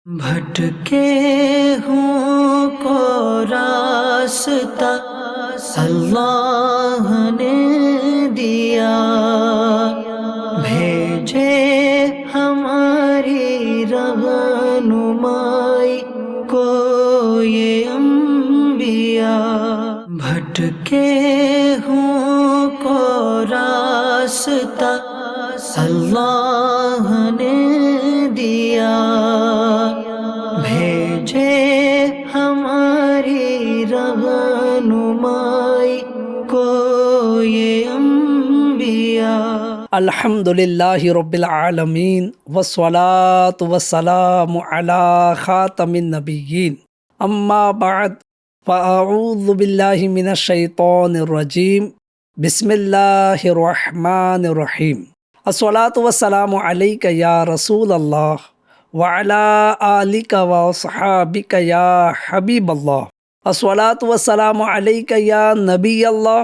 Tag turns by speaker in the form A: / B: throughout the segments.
A: بھٹکے ہوں کو راستہ اللہ نے دیا، بھیجے ہماری رہنمائی کو یہ انبیاء۔ بھٹکے ہوں کو راستہ اللہ نے دیا، بھیجے ہماری رہنمائی کو یہ انبیاء۔
B: الحمدللہ رب العالمین والصلاة والسلام علی خاتم النبیین، اما بعد فاعوذ باللہ من الشیطان الرجیم، بسم اللہ الرحمن الرحیم۔ الصلاة والسلام علیک یا رسول اللہ وعلی آلک واصحابک یا حبیب اللہ۔ الصلاة والسلام علیک یا نبی اللہ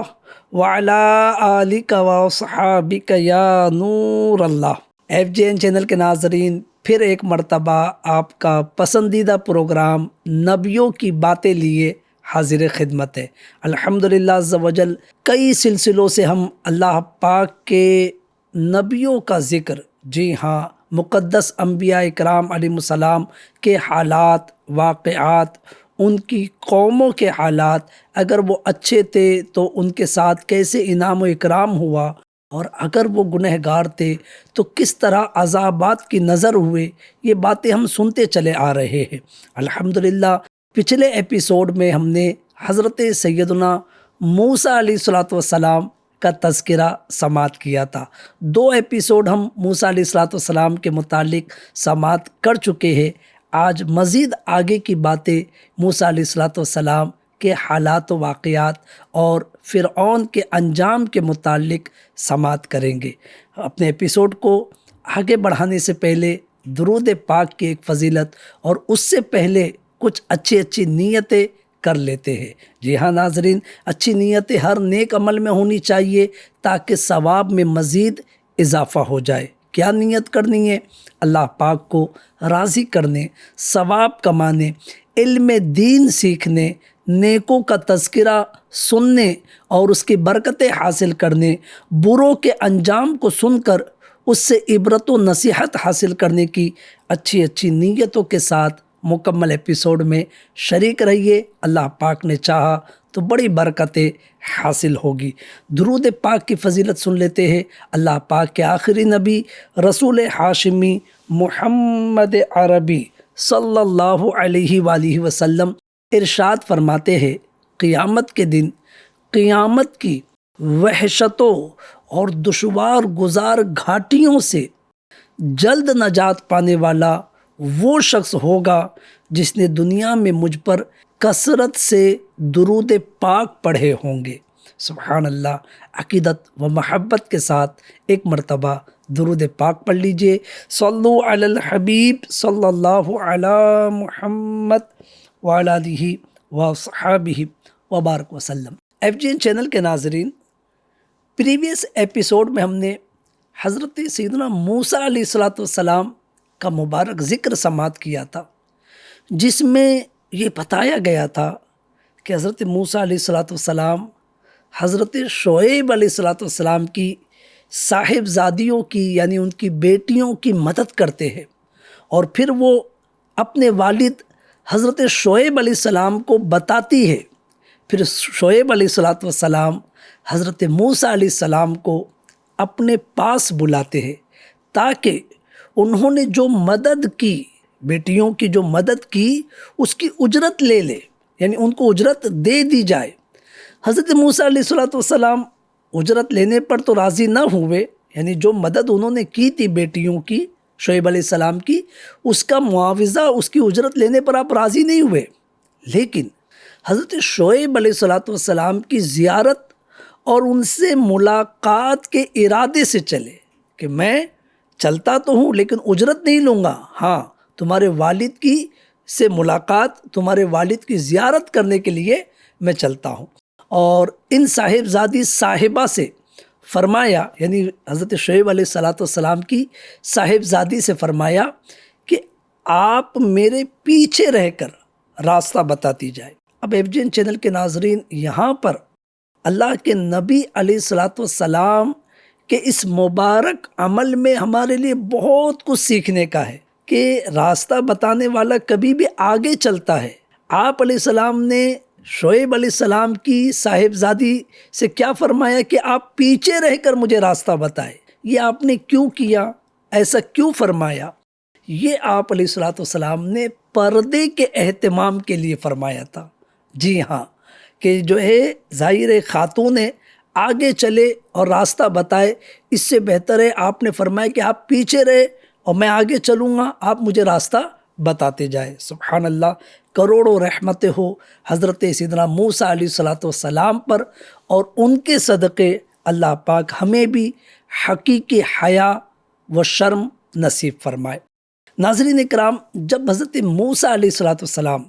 B: وعلی آلک واصحابک یا نور اللہ۔ FJN چینل کے ناظرین، پھر ایک مرتبہ آپ کا پسندیدہ پروگرام نبیوں کی باتیں لیے حاضر خدمت ہے۔ الحمدللہ عز و جل کئی سلسلوں سے ہم اللہ پاک کے نبیوں کا ذکر، جی ہاں، مقدس انبیاء اکرام علیہم السلام کے حالات، واقعات، ان کی قوموں کے حالات، اگر وہ اچھے تھے تو ان کے ساتھ کیسے انعام و اکرام ہوا، اور اگر وہ گنہگار تھے تو کس طرح عذابات کی نظر ہوئے، یہ باتیں ہم سنتے چلے آ رہے ہیں۔ الحمدللہ پچھلے ایپیسوڈ میں ہم نے حضرت سیدنا موسیٰ علیہ السلام کا تذکرہ سماعت کیا تھا۔ 2 ایپیسوڈ ہم موسیٰ علیہ السلام کے متعلق سماعت کر چکے ہیں۔ آج مزید آگے کی باتیں موسیٰ علیہ السلام کے حالات و واقعات اور فرعون کے انجام کے متعلق سماعت کریں گے۔ اپنے ایپیسوڈ کو آگے بڑھانے سے پہلے درود پاک کی ایک فضیلت اور اس سے پہلے کچھ اچھی نیتیں کر لیتے ہیں۔ جی ہاں ناظرین، اچھی نیتیں ہر نیک عمل میں ہونی چاہیے تاکہ ثواب میں مزید اضافہ ہو جائے۔ کیا نیت کرنی ہے؟ اللہ پاک کو راضی کرنے، ثواب کمانے، علم دین سیکھنے، نیکوں کا تذکرہ سننے اور اس کی برکتیں حاصل کرنے، بروں کے انجام کو سن کر اس سے عبرت و نصیحت حاصل کرنے کی اچھی نیتوں کے ساتھ مکمل ایپیسوڈ میں شریک رہیے۔ اللہ پاک نے چاہا تو بڑی برکتیں حاصل ہوگی۔ درود پاک کی فضیلت سن لیتے ہیں۔ اللہ پاک کے آخری نبی رسول ہاشمی محمد عربی صلی اللہ علیہ وآلہ وسلم ارشاد فرماتے ہیں، قیامت کے دن قیامت کی وحشتوں اور دشوار گزار گھاٹیوں سے جلد نجات پانے والا وہ شخص ہوگا جس نے دنیا میں مجھ پر کثرت سے درود پاک پڑھے ہوں گے۔ سبحان اللہ۔ عقیدت و محبت کے ساتھ ایک مرتبہ درود پاک پڑھ لیجئے۔ صلو علی الحبیب صلی اللہ علی محمد وعلی آلہ وصحبہ وبارک وسلم۔ FJN چینل کے ناظرین، پریویس ایپیسوڈ میں ہم نے حضرت سیدنا موسیٰ علیہ السلام کا مبارک ذکر سماعت کیا تھا، جس میں یہ بتایا گیا تھا کہ حضرت موسیٰ علیہ السلام حضرت شعیب علیہ السلام کی صاحبزادیوں کی، یعنی ان کی بیٹیوں کی مدد کرتے ہیں، اور پھر وہ اپنے والد حضرت شعیب علیہ السلام کو بتاتی ہے۔ پھر شعیب علیہ السلام حضرت موسیٰ علیہ السلام کو اپنے پاس بلاتے ہیں تاکہ انہوں نے جو مدد کی، بیٹیوں کی جو مدد کی، اس کی اجرت لے لے، یعنی ان کو اجرت دے دی جائے۔ حضرت موسیٰ علیہ السلام اجرت لینے پر تو راضی نہ ہوئے، یعنی جو مدد انہوں نے کی تھی بیٹیوں کی، شعیب علیہ السلام کی، اس کا معاوضہ، اس کی اجرت لینے پر آپ راضی نہیں ہوئے، لیکن حضرت شعیب علیہ السلام کی زیارت اور ان سے ملاقات کے ارادے سے چلے کہ میں چلتا تو ہوں لیکن اجرت نہیں لوں گا، ہاں تمہارے والد کی سے ملاقات، تمہارے والد کی زیارت کرنے کے لیے میں چلتا ہوں۔ اور ان صاحبزادی صاحبہ سے فرمایا، یعنی حضرت شعیب علیہ السلام کی صاحبزادی سے فرمایا کہ آپ میرے پیچھے رہ کر راستہ بتاتی جائے۔ اب ایف جی این چینل کے ناظرین، یہاں پر اللہ کے نبی علیہ الصلاۃ والسلام کہ اس مبارک عمل میں ہمارے لیے بہت کچھ سیکھنے کا ہے کہ راستہ بتانے والا کبھی بھی آگے چلتا ہے۔ آپ علیہ السلام نے شعیب علیہ السلام کی صاحبزادی سے کیا فرمایا کہ آپ پیچھے رہ کر مجھے راستہ بتائے۔ یہ آپ نے کیوں کیا؟ ایسا کیوں فرمایا؟ یہ آپ علیہ الصلاۃ والسلام نے پردے کے اہتمام کے لیے فرمایا تھا۔ جی ہاں، کہ جو ہے ظاہر خاتون ہے، آگے چلے اور راستہ بتائے، اس سے بہتر ہے آپ نے فرمایا کہ آپ پیچھے رہے اور میں آگے چلوں گا، آپ مجھے راستہ بتاتے جائے۔ سبحان اللہ، کروڑوں رحمتیں ہو حضرت سیدنا موسیٰ علیہ الصلاۃ والسلام پر، اور ان کے صدقے اللہ پاک ہمیں بھی حقیقی حیا و شرم نصیب فرمائے۔ ناظرین اکرام، جب حضرت موسیٰ علیہ الصلاۃ والسلام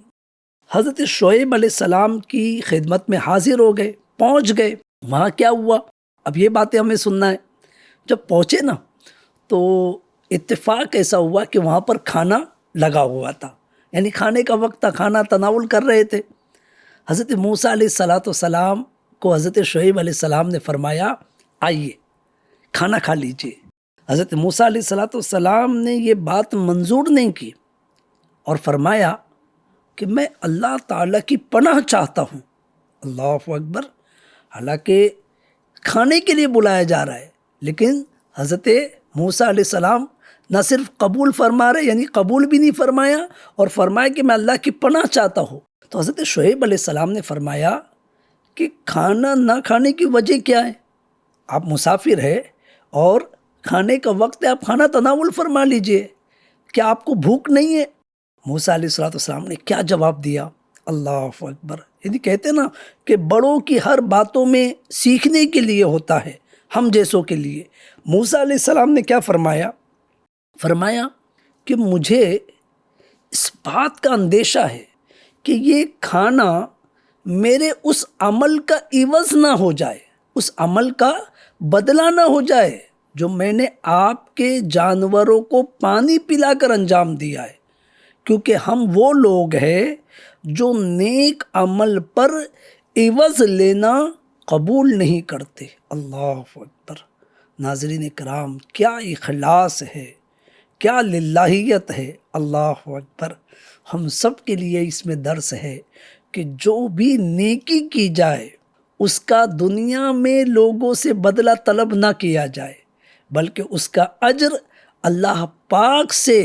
B: حضرت شعیب علیہ السلام کی خدمت میں حاضر ہو گئے، پہنچ گئے، وہاں کیا ہوا اب یہ باتیں ہمیں سننا ہے۔ جب پہنچے نا تو اتفاق ایسا ہوا کہ وہاں پر کھانا لگا ہوا تھا، یعنی کھانے کا وقت تھا، کھانا تناول کر رہے تھے۔ حضرت موسیٰ علیہ الصلاۃ والسلام کو حضرت شعیب علیہ السلام نے فرمایا آئیے کھانا کھا لیجئے۔ حضرت موسیٰ علیہ الصلاۃ والسلام نے یہ بات منظور نہیں کی اور فرمایا کہ میں اللہ تعالیٰ کی پناہ چاہتا ہوں۔ اللہ اکبر، حالانکہ کھانے کے لیے بلایا جا رہا ہے، لیکن حضرت موسیٰ علیہ السلام نہ صرف قبول فرما رہے، یعنی قبول بھی نہیں فرمایا اور فرمایا کہ میں اللہ کی پناہ چاہتا ہوں۔ تو حضرت شعیب علیہ السلام نے فرمایا کہ کھانا نہ کھانے کی وجہ کیا ہے؟ آپ مسافر ہے اور کھانے کا وقت ہے، آپ کھانا تناول فرما لیجئے، کیا آپ کو بھوک نہیں ہے؟ موسیٰ علیہ السلام نے کیا جواب دیا؟ اللہ اکبر، یعنی کہتے ہیں نا کہ بڑوں کی ہر باتوں میں سیکھنے کے لیے ہوتا ہے، ہم جیسوں کے لیے۔ موسیٰ علیہ السلام نے کیا فرمایا؟ فرمایا کہ مجھے اس بات کا اندیشہ ہے کہ یہ کھانا میرے اس عمل کا عوض نہ ہو جائے، اس عمل کا بدلہ نہ ہو جائے جو میں نے آپ کے جانوروں کو پانی پلا کر انجام دیا ہے، کیونکہ ہم وہ لوگ ہیں جو نیک عمل پر عوض لینا قبول نہیں کرتے۔ اللہ اکبر، ناظرین کرام، کیا اخلاص ہے، کیا للہیت ہے۔ اللہ اکبر، ہم سب کے لیے اس میں درس ہے کہ جو بھی نیکی کی جائے اس کا دنیا میں لوگوں سے بدلہ طلب نہ کیا جائے، بلکہ اس کا اجر اللہ پاک سے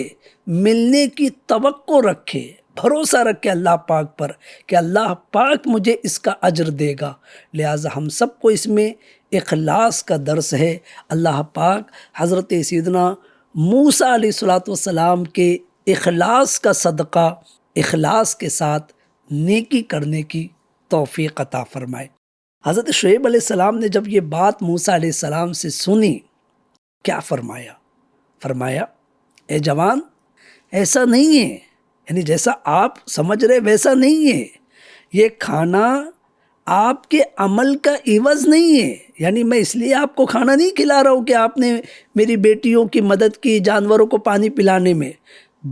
B: ملنے کی توقع رکھے، بھروسہ رکھے اللہ پاک پر کہ اللہ پاک مجھے اس کا اجر دے گا۔ لہٰذا ہم سب کو اس میں اخلاص کا درس ہے۔ اللہ پاک حضرت سیدنا موسیٰ علیہ الصلاۃ والسلام کے اخلاص کا صدقہ، اخلاص کے ساتھ نیکی کرنے کی توفیق عطا فرمائے۔ حضرت شعیب علیہ السلام نے جب یہ بات موسیٰ علیہ السلام سے سنی، کیا فرمایا؟ فرمایا اے جوان، ایسا نہیں ہے، یعنی جیسا آپ سمجھ رہے ویسا نہیں ہے، یہ کھانا آپ کے عمل کا عوض نہیں ہے، یعنی میں اس لیے آپ کو کھانا نہیں کھلا رہا ہوں کہ آپ نے میری بیٹیوں کی مدد کی جانوروں کو پانی پلانے میں،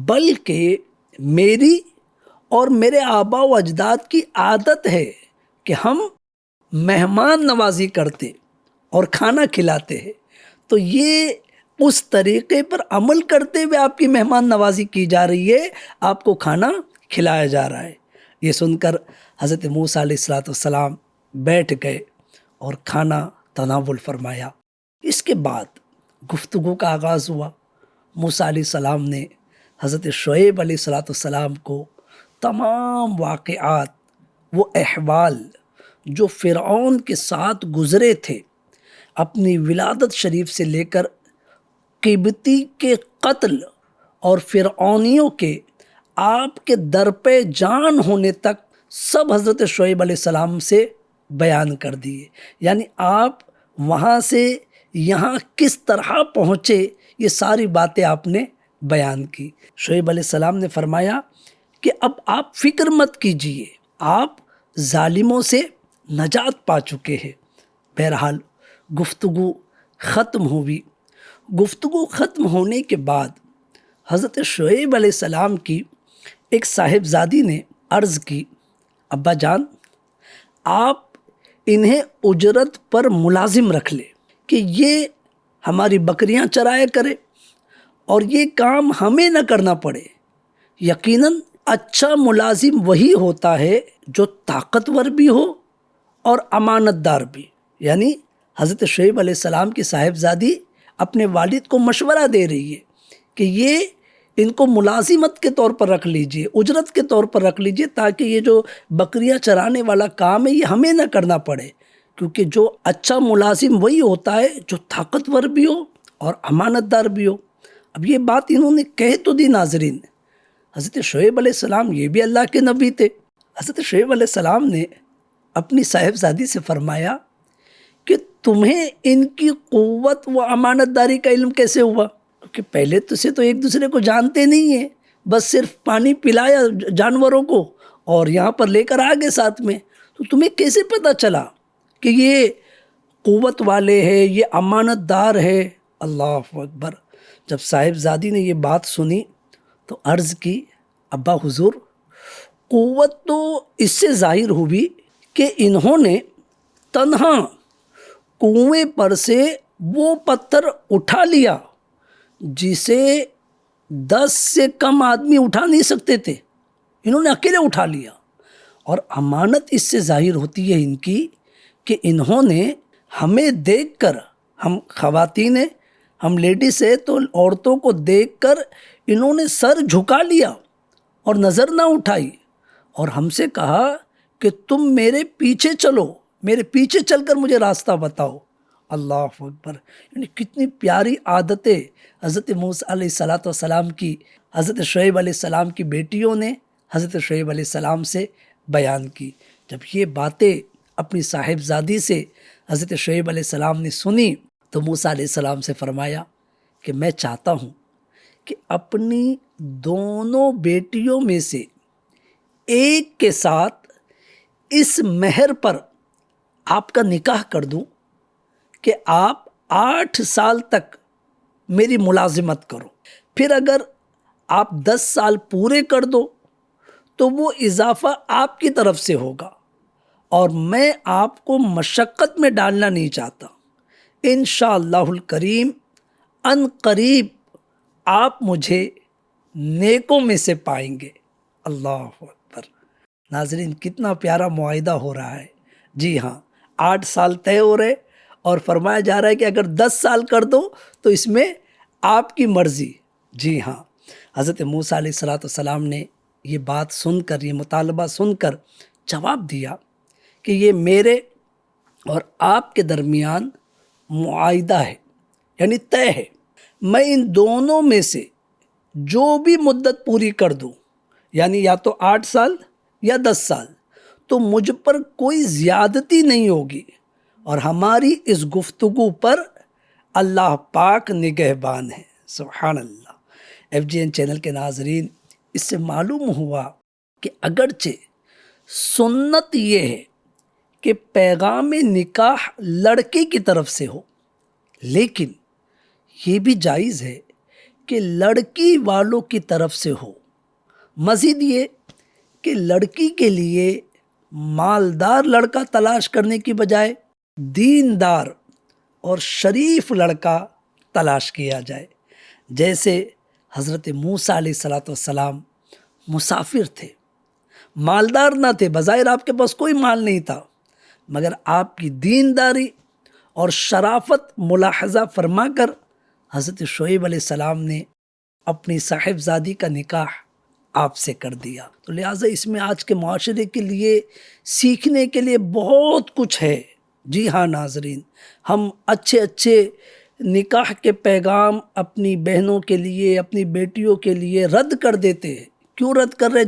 B: بلکہ میری اور میرے آبا و اجداد کی عادت ہے کہ ہم مہمان نوازی کرتے اور کھانا کھلاتے ہیں، تو یہ اس طریقے پر عمل کرتے ہوئے آپ کی مہمان نوازی کی جا رہی ہے، آپ کو کھانا کھلایا جا رہا ہے۔ یہ سن کر حضرت موسیٰ علیہ السلام بیٹھ گئے اور کھانا تناول فرمایا۔ اس کے بعد گفتگو کا آغاز ہوا۔ موسیٰ علیہ السلام نے حضرت شعیب علیہ السلام کو تمام واقعات، وہ احوال جو فرعون کے ساتھ گزرے تھے، اپنی ولادت شریف سے لے کر قبطی کے قتل اور فرعونیوں کے آپ کے درپے جان ہونے تک سب حضرت شعیب علیہ السلام سے بیان کر دیے، یعنی آپ وہاں سے یہاں کس طرح پہنچے، یہ ساری باتیں آپ نے بیان کی۔ شعیب علیہ السلام نے فرمایا کہ اب آپ فکر مت کیجئے، آپ ظالموں سے نجات پا چکے ہیں۔ بہرحال گفتگو ختم ہوئی۔ گفتگو ختم ہونے کے بعد حضرت شعیب علیہ السلام کی ایک صاحبزادی نے عرض کی، ابا جان آپ انہیں اجرت پر ملازم رکھ لے کہ یہ ہماری بکریاں چرایا کرے اور یہ کام ہمیں نہ کرنا پڑے۔ یقیناً اچھا ملازم وہی ہوتا ہے جو طاقتور بھی ہو اور امانت دار بھی۔ یعنی حضرت شعیب علیہ السلام کی صاحبزادی اپنے والد کو مشورہ دے رہی ہے کہ یہ ان کو ملازمت کے طور پر رکھ لیجئے، اجرت کے طور پر رکھ لیجئے، تاکہ یہ جو بکریاں چرانے والا کام ہے یہ ہمیں نہ کرنا پڑے، کیونکہ جو اچھا ملازم وہی ہوتا ہے جو طاقتور بھی ہو اور امانت دار بھی ہو۔ اب یہ بات انہوں نے کہہ تو دی ناظرین، حضرت شعیب علیہ السلام یہ بھی اللہ کے نبی تھے۔ حضرت شعیب علیہ السلام نے اپنی صاحبزادی سے فرمایا کہ تمہیں ان کی قوت و امانت داری کا علم کیسے ہوا؟ کہ پہلے تو ایک دوسرے کو جانتے نہیں ہیں، بس صرف پانی پلایا جانوروں کو اور یہاں پر لے کر آگے ساتھ میں، تو تمہیں کیسے پتہ چلا کہ یہ قوت والے ہیں، یہ امانت دار ہے؟ اللہ اکبر۔ جب صاحبزادی نے یہ بات سنی تو عرض کی، ابا حضور قوت تو اس سے ظاہر ہوئی کہ انہوں نے تنہا کنویں پر سے وہ پتھر اٹھا لیا جسے 10 سے کم آدمی اٹھا نہیں سکتے تھے، انہوں نے اکیلے اٹھا لیا۔ اور امانت اس سے ظاہر ہوتی ہے ان کی کہ انہوں نے ہمیں دیکھ کر، ہم خواتین ہیں، ہم لیڈیز ہیں، تو عورتوں کو دیکھ کر انہوں نے سر جھکا لیا اور نظر نہ اٹھائی اور ہم سے کہا کہ تم میرے پیچھے چلو، میرے پیچھے چل کر مجھے راستہ بتاؤ۔ اللہ اکبر۔ یعنی کتنی پیاری عادتیں حضرت موسیٰ علیہ السلام کی حضرت شعیب علیہ السلام کی بیٹیوں نے حضرت شعیب علیہ السلام سے بیان کی۔ جب یہ باتیں اپنی صاحبزادی سے حضرت شعیب علیہ السلام نے سنی تو موسیٰ علیہ السلام سے فرمایا کہ میں چاہتا ہوں کہ اپنی دونوں بیٹیوں میں سے ایک کے ساتھ اس مہر پر آپ کا نکاح کر دوں کہ آپ 8 سال تک میری ملازمت کرو، پھر اگر آپ 10 سال پورے کر دو تو وہ اضافہ آپ کی طرف سے ہوگا، اور میں آپ کو مشقت میں ڈالنا نہیں چاہتا۔ انشاءاللہ الکریم ان قریب آپ مجھے نیکوں میں سے پائیں گے۔ اللہ اکبر۔ ناظرین کتنا پیارا معاہدہ ہو رہا ہے۔ جی ہاں، 8 سال طے ہو رہے اور فرمایا جا رہا ہے کہ اگر 10 سال کر دو تو اس میں آپ کی مرضی۔ جی ہاں، حضرت موسیٰ علیہ السلام نے یہ بات سن کر، یہ مطالبہ سن کر جواب دیا کہ یہ میرے اور آپ کے درمیان معاہدہ ہے، یعنی طے ہے، میں ان دونوں میں سے جو بھی مدت پوری کر دوں، یعنی یا تو 8 سال یا 10 سال، تو مجھ پر کوئی زیادتی نہیں ہوگی، اور ہماری اس گفتگو پر اللہ پاک نگہبان ہے۔ سبحان اللہ۔ FGN چینل کے ناظرین، اس سے معلوم ہوا کہ اگرچہ سنت یہ ہے کہ پیغام نکاح لڑکے کی طرف سے ہو، لیکن یہ بھی جائز ہے کہ لڑکی والوں کی طرف سے ہو۔ مزید یہ کہ لڑکی کے لیے مالدار لڑکا تلاش کرنے کی بجائے دیندار اور شریف لڑکا تلاش کیا جائے۔ جیسے حضرت موسیٰ علیہ السلام مسافر تھے، مالدار نہ تھے، بظاہر آپ کے پاس کوئی مال نہیں تھا، مگر آپ کی دینداری اور شرافت ملاحظہ فرما کر حضرت شعیب علیہ السلام نے اپنی صاحبزادی کا نکاح آپ سے کر دیا۔ تو لہٰذا اس میں آج کے معاشرے کے لیے سیکھنے کے لیے بہت کچھ ہے۔ جی ہاں ناظرین، ہم اچھے نکاح کے پیغام اپنی بہنوں کے لیے، اپنی بیٹیوں کے لیے رد کر دیتے ہیں۔ کیوں رد کر رہے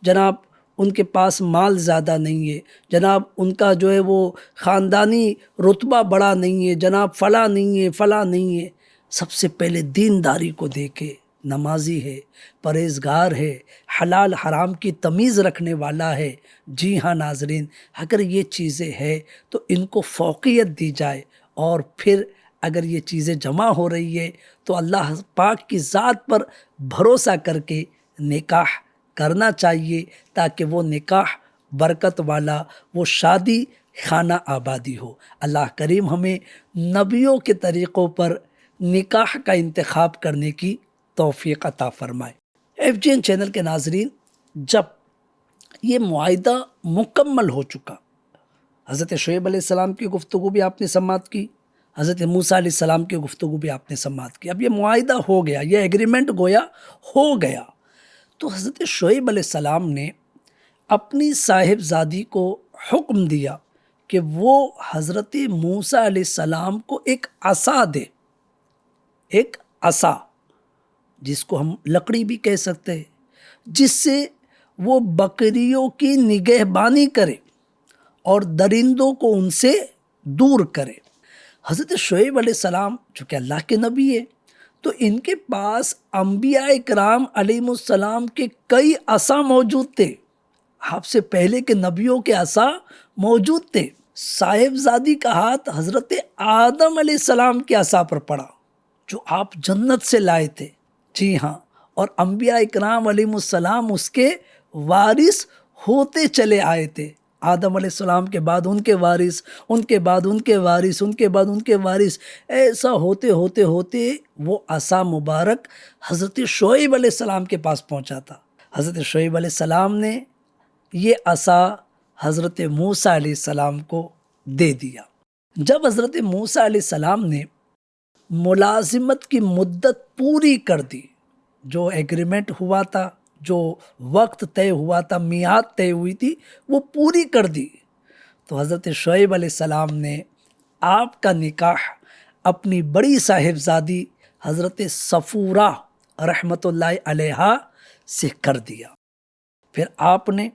B: جناب ان کے پاس مال زیادہ نہیں ہے، جناب ان کا جو ہے وہ خاندانی رتبہ بڑا نہیں ہے، جناب فلاں نہیں ہے۔ سب سے پہلے دینداری کو دیکھے، نمازی ہے، پرہیزگار ہے، حلال حرام کی تمیز رکھنے والا ہے۔ جی ہاں ناظرین، اگر یہ چیزیں ہیں تو ان کو فوقیت دی جائے، اور پھر اگر یہ چیزیں جمع ہو رہی ہے تو اللہ پاک کی ذات پر بھروسہ کر کے نکاح کرنا چاہیے، تاکہ وہ نکاح برکت والا، وہ شادی خانہ آبادی ہو۔ اللہ کریم ہمیں نبیوں کے طریقوں پر نکاح کا انتخاب کرنے کی توفیق عطا فرمائے۔ FGN چینل کے ناظرین، جب یہ معاہدہ مکمل ہو چکا، حضرت شعیب علیہ السلام کی گفتگو بھی آپ نے سماعت کی، حضرت موسیٰ علیہ السلام کی گفتگو بھی آپ نے سماعت کی، اب یہ معاہدہ ہو گیا، یہ ایگریمنٹ گویا ہو گیا، تو حضرت شعیب علیہ السلام نے اپنی صاحبزادی کو حکم دیا کہ وہ حضرت موسیٰ علیہ السلام کو ایک عصا دے، ایک عصا جس کو ہم لکڑی بھی کہہ سکتے ہیں، جس سے وہ بکریوں کی نگہبانی کرے اور درندوں کو ان سے دور کرے۔ حضرت شعیب علیہ السلام چونکہ اللہ کے نبی ہے تو ان کے پاس انبیاء کرام علیہ السلام کے کئی عصا موجود تھے، آپ سے پہلے کے نبیوں کے عصا موجود تھے۔ صاحبزادی کا ہاتھ حضرت آدم علیہ السلام کے عصا پر پڑا جو آپ جنت سے لائے تھے، جی ہاں، اور انبیاء کرام علیہ السلام اس کے وارث ہوتے چلے آئے تھے، آدم علیہ السلام کے بعد ان کے وارث، ان کے بعد ان کے وارث، ان کے بعد ان کے وارث، ایسا ہوتے ہوتے ہوتے وہ عصا مبارک حضرت شعیب علیہ السلام کے پاس پہنچا تھا۔ حضرت شعیب علیہ السلام نے یہ عصا حضرت موسیٰ علیہ السلام کو دے دیا۔ جب حضرت موسیٰ علیہ السلام نے ملازمت کی مدت پوری کر دی، جو ایگریمنٹ ہوا تھا، جو وقت طے ہوا تھا، میعاد طے ہوئی تھی، وہ پوری کر دی، تو حضرت شعیب علیہ السلام نے آپ کا نکاح اپنی بڑی صاحبزادی حضرت صفورہ رحمۃ اللہ علیہا سے کر دیا۔ پھر آپ نے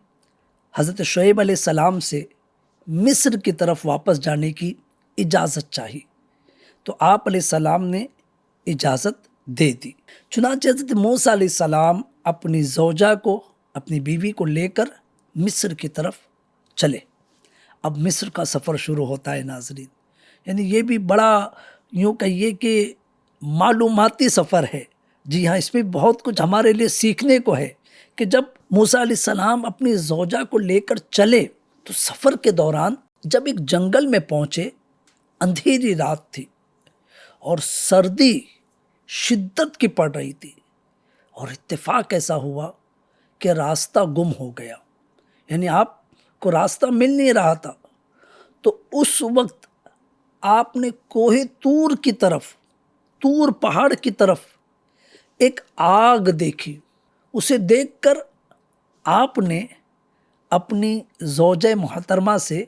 B: حضرت شعیب علیہ السلام سے مصر کی طرف واپس جانے کی اجازت چاہی، تو آپ علیہ السلام نے اجازت دے دی۔ چنانچہ حضرت موسیٰ علیہ السلام اپنی زوجہ کو، اپنی بیوی کو لے کر مصر کی طرف چلے۔ اب مصر کا سفر شروع ہوتا ہے ناظرین، یعنی یہ بھی بڑا یوں کہیے کہ معلوماتی سفر ہے، جی ہاں، اس میں بہت کچھ ہمارے لیے سیکھنے کو ہے کہ جب موسیٰ علیہ السلام اپنی زوجہ کو لے کر چلے تو سفر کے دوران جب ایک جنگل میں پہنچے، اندھیری رات تھی اور سردی شدت کی پڑ رہی تھی، اور اتفاق ایسا ہوا کہ راستہ گم ہو گیا، یعنی آپ کو راستہ مل نہیں رہا تھا، تو اس وقت آپ نے کوہ طور کی طرف، طور پہاڑ کی طرف ایک آگ دیکھی۔ اسے دیکھ کر آپ نے اپنی زوجہ محترمہ سے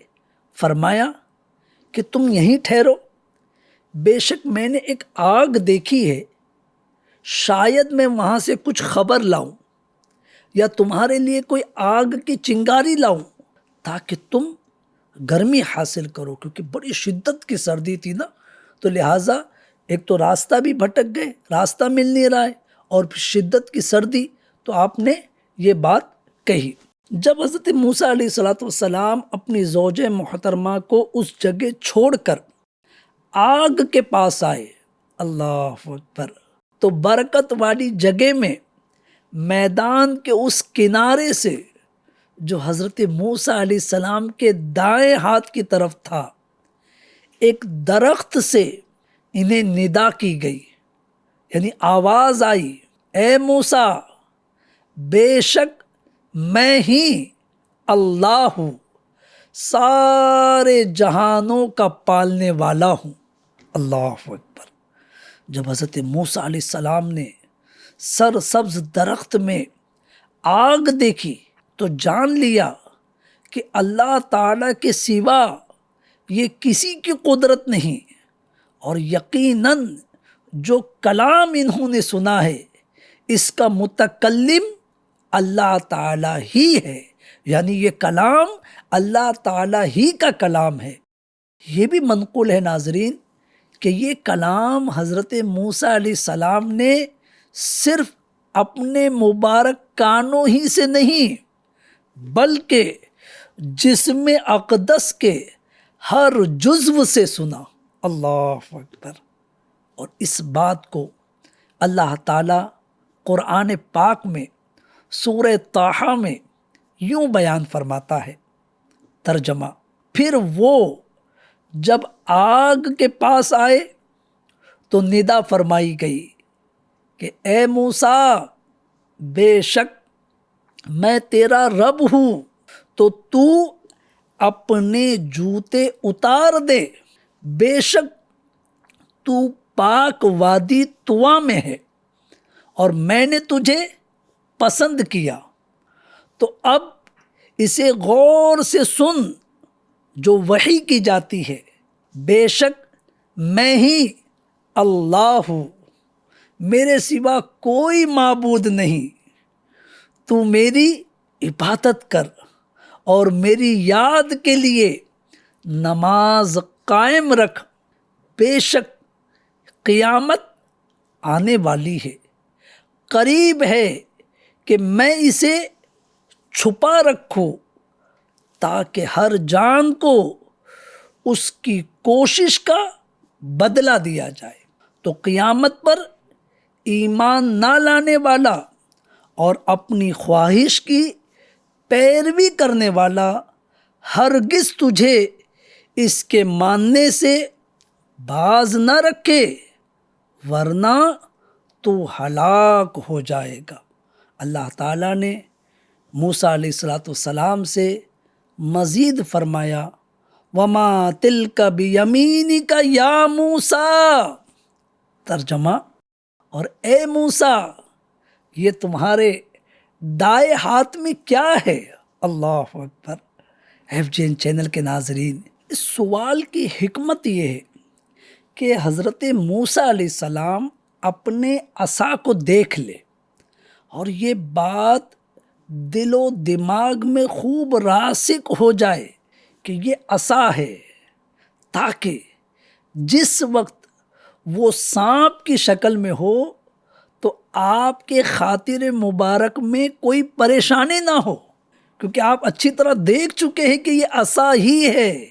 B: فرمایا کہ تم یہیں ٹھہرو، بے شک میں نے ایک آگ دیکھی ہے، شاید میں وہاں سے کچھ خبر لاؤں یا تمہارے لیے کوئی آگ کی چنگاری لاؤں تاکہ تم گرمی حاصل کرو، کیونکہ بڑی شدت کی سردی تھی نا، تو لہٰذا ایک تو راستہ بھی بھٹک گئے، راستہ مل نہیں رہا ہے، اور پھر شدت کی سردی، تو آپ نے یہ بات کہی۔ جب حضرت موسیٰ علیہ السلام اپنی زوجہ محترمہ کو اس جگہ چھوڑ کر آگ کے پاس آئے، اللہ اکبر، تو برکت والی جگہ میں میدان کے اس کنارے سے جو حضرت موسیٰ علیہ السلام کے دائیں ہاتھ کی طرف تھا، ایک درخت سے انہیں ندا کی گئی، یعنی آواز آئی، اے موسیٰ، بے شک میں ہی اللہ ہوں، سارے جہانوں کا پالنے والا ہوں۔ اللہ اکبر۔ جب حضرت موسیٰ علیہ السلام نے سرسبز درخت میں آگ دیکھی تو جان لیا کہ اللہ تعالیٰ کے سوا یہ کسی کی قدرت نہیں، اور یقیناً جو کلام انہوں نے سنا ہے اس کا متکلم اللہ تعالیٰ ہی ہے، یعنی یہ کلام اللہ تعالیٰ ہی کا کلام ہے۔ یہ بھی منقول ہے ناظرین کہ یہ کلام حضرت موسیٰ علیہ السلام نے صرف اپنے مبارک کانوں ہی سے نہیں بلکہ جسم اقدس کے ہر جزو سے سنا۔ اللہ اکبر۔ اور اس بات کو اللہ تعالیٰ قرآن پاک میں سورہ طٰہٰ میں یوں بیان فرماتا ہے، ترجمہ، پھر وہ جب آگ کے پاس آئے تو ندا فرمائی گئی کہ اے موسیٰ، بے شک میں تیرا رب ہوں، تو اپنے جوتے اتار دے، بے شک تو پاک وادی طویٰ میں ہے اور میں نے تجھے پسند کیا۔ تو اب اسے غور سے سن جو وحی کی جاتی ہے، بے شک میں ہی اللہ ہوں، میرے سوا کوئی معبود نہیں، تو میری عبادت کر اور میری یاد کے لیے نماز قائم رکھ، بے شک قیامت آنے والی ہے، قریب ہے کہ میں اسے چھپا رکھوں تاکہ ہر جان کو اس کی کوشش کا بدلہ دیا جائے۔ تو قیامت پر ایمان نہ لانے والا اور اپنی خواہش کی پیروی کرنے والا ہرگز تجھے اس کے ماننے سے باز نہ رکھے، ورنہ تو ہلاک ہو جائے گا۔ اللہ تعالیٰ نے موسیٰ علیہ السلام سے مزید فرمایا، وَمَا تِلْكَ بِيَمِينِكَ يَا مُوسَىٰ، ترجمہ، اور اے موسیٰ، یہ تمہارے دائیں ہاتھ میں کیا ہے؟ اللہ اکبر۔ FGN چینل کے ناظرین، اس سوال کی حکمت یہ ہے کہ حضرت موسیٰ علیہ السلام اپنے عصا کو دیکھ لے اور یہ بات دل و دماغ میں خوب راسخ ہو جائے کہ یہ عصا ہے، تاکہ جس وقت وہ سانپ کی شکل میں ہو تو آپ کے خاطر مبارک میں کوئی پریشانی نہ ہو، کیونکہ آپ اچھی طرح دیکھ چکے ہیں کہ یہ عصا ہی ہے،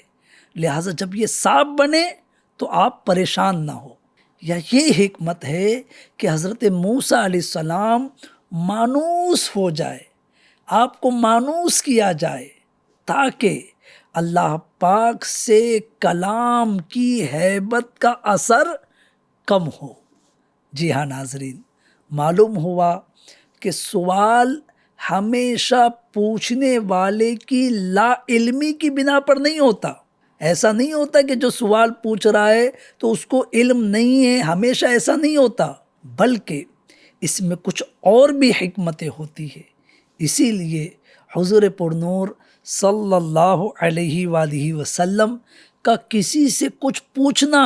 B: لہٰذا جب یہ سانپ بنے تو آپ پریشان نہ ہو۔ یا یہ حکمت ہے کہ حضرت موسیٰ علیہ السلام مانوس ہو جائے، آپ کو مانوس کیا جائے، تاکہ اللہ پاک سے کلام کی ہیبت کا اثر کم ہو۔ جی ہاں ناظرین، معلوم ہوا کہ سوال ہمیشہ پوچھنے والے کی لا علمی کی بنا پر نہیں ہوتا۔ ایسا نہیں ہوتا کہ جو سوال پوچھ رہا ہے تو اس کو علم نہیں ہے، ہمیشہ ایسا نہیں ہوتا، بلکہ اس میں کچھ اور بھی حکمتیں ہوتی ہیں۔ اسی لیے حضور پرنور صلی اللہ علیہ وآلہ وسلم کا کسی سے کچھ پوچھنا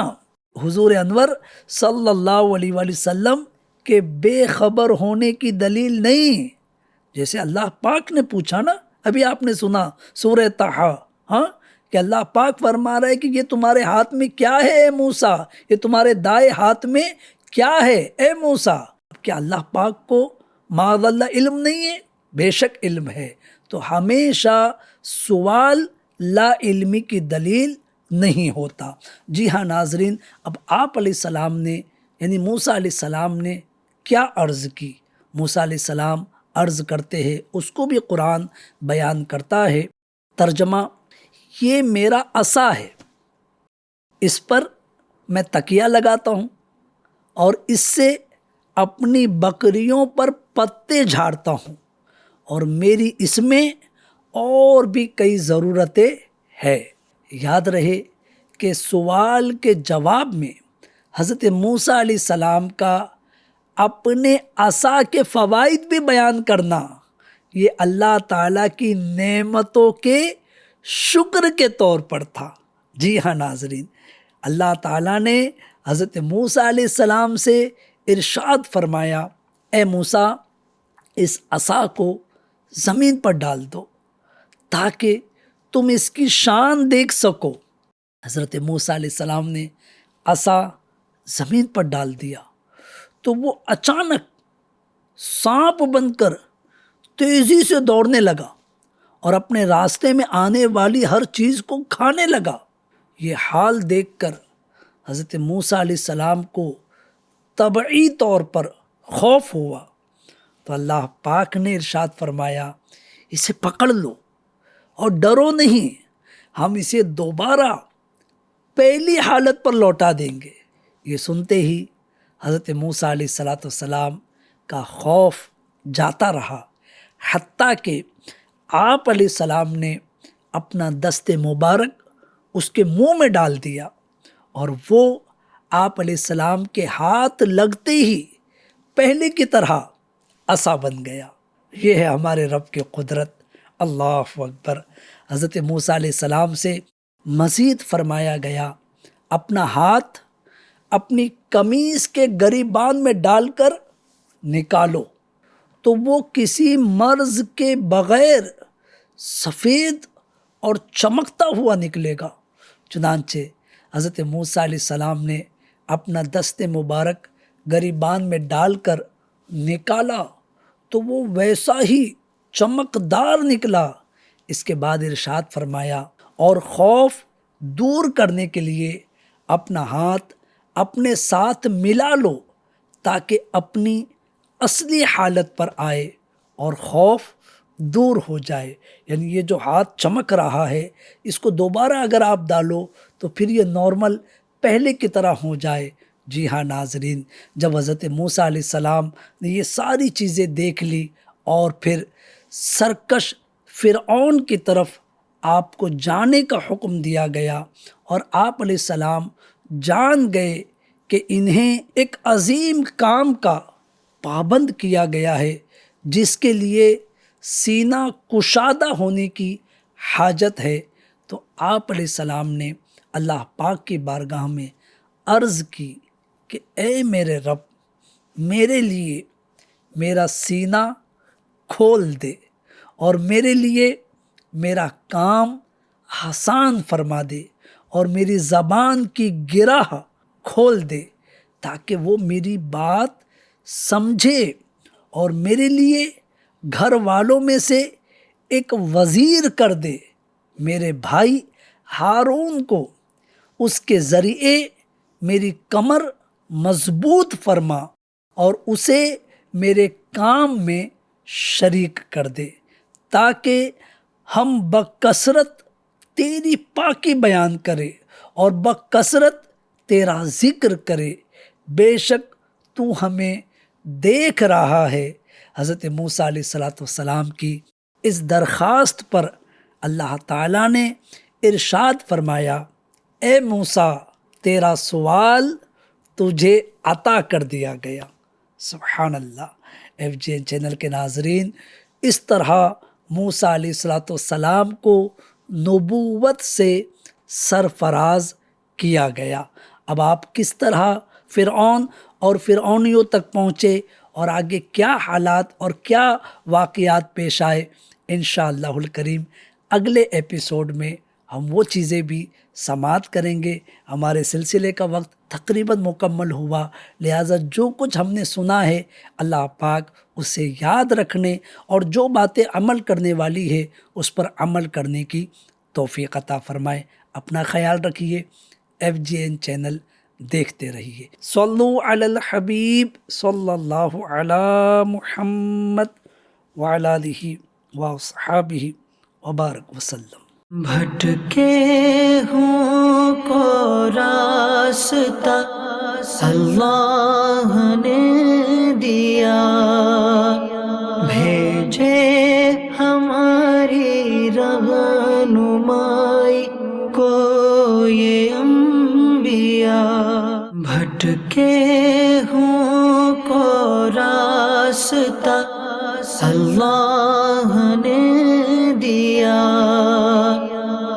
B: حضور انور صلی اللہ علیہ وآلہ وسلم کے بے خبر ہونے کی دلیل نہیں۔ جیسے اللہ پاک نے پوچھا نا، ابھی آپ نے سنا سورہ طٰہٰ، ہاں، کہ اللہ پاک فرما رہا ہے کہ یہ تمہارے ہاتھ میں کیا ہے اے موسیٰ، یہ تمہارے دائیں ہاتھ میں کیا ہے اے موسیٰ۔ کیا اللہ پاک کو معاذ اللہ علم نہیں ہے؟ بے شک علم ہے۔ تو ہمیشہ سوال لا علمی کی دلیل نہیں ہوتا۔ جی ہاں ناظرین، اب آپ علیہ السلام نے یعنی موسیٰ علیہ السلام نے کیا عرض کی؟ موسیٰ علیہ السلام عرض کرتے ہیں، اس کو بھی قرآن بیان کرتا ہے، ترجمہ، یہ میرا عصا ہے، اس پر میں تکیہ لگاتا ہوں اور اس سے اپنی بکریوں پر پتے جھاڑتا ہوں، اور میری اس میں اور بھی کئی ضرورتیں ہیں۔ یاد رہے کہ سوال کے جواب میں حضرت موسیٰ علیہ السلام کا اپنے عصا کے فوائد بھی بیان کرنا یہ اللہ تعالیٰ کی نعمتوں کے شکر کے طور پر تھا۔ جی ہاں ناظرین، اللہ تعالیٰ نے حضرت موسیٰ علیہ السلام سے ارشاد فرمایا، اے موسیٰ، اس عصا کو زمین پر ڈال دو تاکہ تم اس کی شان دیکھ سکو۔ حضرت موسیٰ علیہ السلام نے عصا زمین پر ڈال دیا تو وہ اچانک سانپ بن کر تیزی سے دوڑنے لگا اور اپنے راستے میں آنے والی ہر چیز کو کھانے لگا۔ یہ حال دیکھ کر حضرت موسیٰ علیہ السلام کو طبعی طور پر خوف ہوا تو اللہ پاک نے ارشاد فرمایا اسے پکڑ لو اور ڈرو نہیں، ہم اسے دوبارہ پہلی حالت پر لوٹا دیں گے۔ یہ سنتے ہی حضرت موسیٰ علیہ السلام کا خوف جاتا رہا، حتیٰ کہ آپ علیہ السلام نے اپنا دست مبارک اس کے منہ میں ڈال دیا اور وہ آپ علیہ السلام کے ہاتھ لگتے ہی پہلے کی طرح عصا بن گیا۔ یہ ہے ہمارے رب کی قدرت، اللہ اکبر۔ حضرت موسیٰ علیہ السلام سے مزید فرمایا گیا اپنا ہاتھ اپنی قمیص کے گریبان میں ڈال کر نکالو تو وہ کسی مرض کے بغیر سفید اور چمکتا ہوا نکلے گا۔ چنانچہ حضرت موسیٰ علیہ السلام نے اپنا دست مبارک گریبان میں ڈال کر نکالا تو وہ ویسا ہی چمکدار نکلا۔ اس کے بعد ارشاد فرمایا اور خوف دور کرنے کے لیے اپنا ہاتھ اپنے ساتھ ملا لو تاکہ اپنی اصلی حالت پر آئے اور خوف دور ہو جائے۔ یعنی یہ جو ہاتھ چمک رہا ہے اس کو دوبارہ اگر آپ ڈالو تو پھر یہ نارمل پہلے کی طرح ہو جائے۔ جی ہاں ناظرین، جب حضرت موسیٰ علیہ السلام نے یہ ساری چیزیں دیکھ لی اور پھر سرکش فرعون کی طرف آپ کو جانے کا حکم دیا گیا اور آپ علیہ السلام جان گئے کہ انہیں ایک عظیم کام کا پابند کیا گیا ہے جس کے لیے سینہ کشادہ ہونے کی حاجت ہے، تو آپ علیہ السلام نے اللہ پاک کی بارگاہ میں عرض کی کہ اے میرے رب، میرے لیے میرا سینہ کھول دے اور میرے لیے میرا کام آسان فرما دے اور میری زبان کی گرہ کھول دے تاکہ وہ میری بات سمجھے اور میرے لیے گھر والوں میں سے ایک وزیر کر دے۔ میرے بھائی ہارون کو اس کے ذریعے میری کمر مضبوط فرما اور اسے میرے کام میں شریک کر دے تاکہ ہم بکثرت تیری پاکی بیان کرے اور بکثرت تیرا ذکر کرے، بے شک تو ہمیں دیکھ رہا ہے۔ حضرت موسیٰ علیہ السلام کی اس درخواست پر اللہ تعالیٰ نے ارشاد فرمایا اے موسیٰ، تیرا سوال تجھے عطا کر دیا گیا۔ سبحان اللہ۔ FGN چینل کے ناظرین، اس طرح موسیٰ علیہ السلام کو نبوت سے سرفراز کیا گیا۔ اب آپ کس طرح فرعون اور فرعونیوں تک پہنچے اور آگے کیا حالات اور کیا واقعات پیش آئے، انشاءاللہ الکریم اگلے ایپیسوڈ میں ہم وہ چیزیں بھی سماعت کریں گے۔ ہمارے سلسلے کا وقت تقریباً مکمل ہوا، لہٰذا جو کچھ ہم نے سنا ہے اللہ پاک اسے یاد رکھنے اور جو باتیں عمل کرنے والی ہے اس پر عمل کرنے کی توفیق عطا فرمائے۔ اپنا خیال رکھیے، FGN چینل دیکھتے رہیے۔ صلو علی الحبیب صلی اللہ علی محمد وعلی آلہ واصحابہ وبارک وسلم۔
A: بھٹکے ہوں کو راستہ اللہ نے دیا، بھیجے ہماری رہنمائی کو یہ انبیاء۔ بھٹکے ہوں کو راستہ اللہ نے دیا،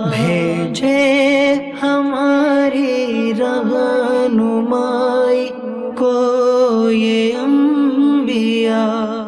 A: بھیجے ہماری رہنمائی کو یہ انبیاء۔